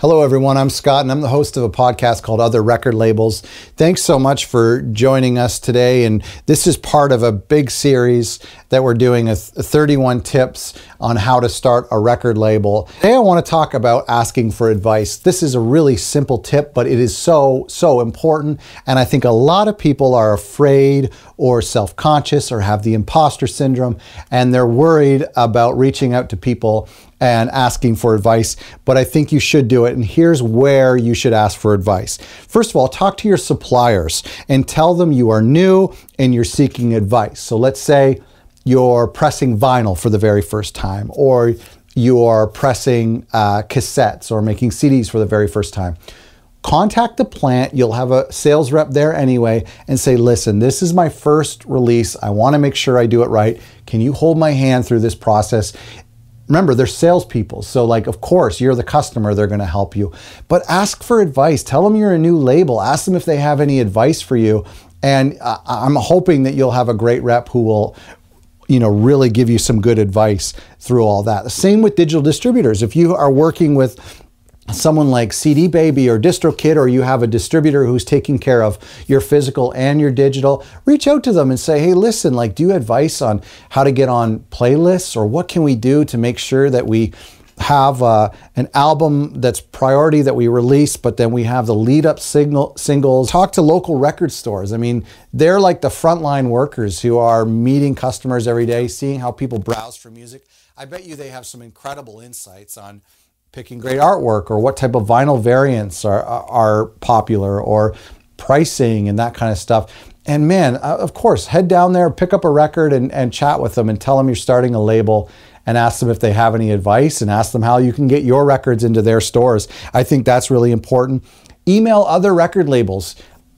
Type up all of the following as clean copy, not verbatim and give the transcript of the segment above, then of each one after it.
Hello everyone, I'm Scott and I'm the host of a podcast called Other Record Labels. Thanks so much for joining us today, and this is part of a big series that we're doing, 31 tips on how to start a record label. Today I want to talk about asking for advice. This is a really simple tip, but it is so important, and I think a lot of people are afraid or self-conscious or have the imposter syndrome, and they're worried about reaching out to people and asking for advice, but I think you should do it. And here's where you should ask for advice. First of all, talk to your suppliers and tell them you are new and you're seeking advice. So let's say you're pressing vinyl for the very first time, or you're pressing cassettes or making CDs for the very first time. Contact the plant. You'll have a sales rep there anyway, and say, listen, this is my first release. I want to make sure I do it right. Can you hold my hand through this process? Remember, they're salespeople, so of course, you're the customer, they're gonna help you. But ask for advice. Tell them you're a new label. Ask them if they have any advice for you. And I'm hoping that you'll have a great rep who will really give you some good advice through all that. The same with digital distributors. If you are working with someone like CD Baby or DistroKid, or you have a distributor who's taking care of your physical and your digital, reach out to them and say, hey, listen, do you have advice on how to get on playlists, or what can we do to make sure that we have an album that's priority that we release, but then we have the lead up singles. Talk to local record stores. I mean, they're like the frontline workers who are meeting customers every day, seeing how people browse for music. I bet you they have some incredible insights on picking great artwork, or what type of vinyl variants are popular, or pricing and that kind of stuff. And man, of course, head down there, pick up a record and chat with them and tell them you're starting a label, and ask them if they have any advice, and ask them how you can get your records into their stores. I think that's really important. Email other record labels.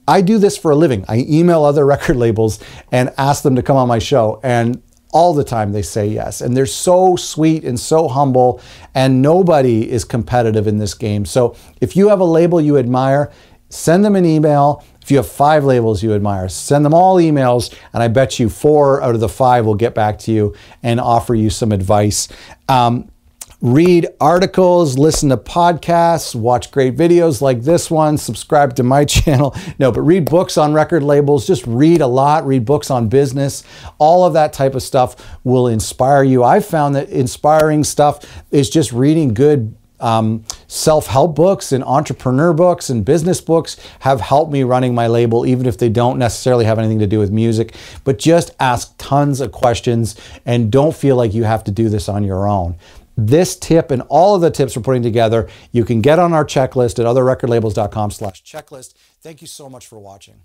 I do this for a living. I email other record labels and ask them to come on my show, and all the time they say yes. And they're so sweet and so humble, and nobody is competitive in this game. So if you have a label you admire, send them an email. If you have 5 labels you admire, send them all emails, and I bet you 4 out of the 5 will get back to you and offer you some advice. Read articles, listen to podcasts, watch great videos like this one, subscribe to my channel. No, but read books on record labels. Just read a lot, read books on business. All of that type of stuff will inspire you. I've found that inspiring stuff is just reading good self-help books and entrepreneur books and business books have helped me running my label, even if they don't necessarily have anything to do with music. But just ask tons of questions and don't feel like you have to do this on your own. This tip and all of the tips we're putting together, you can get on our checklist at otherrecordlabels.com/checklist. Thank you so much for watching.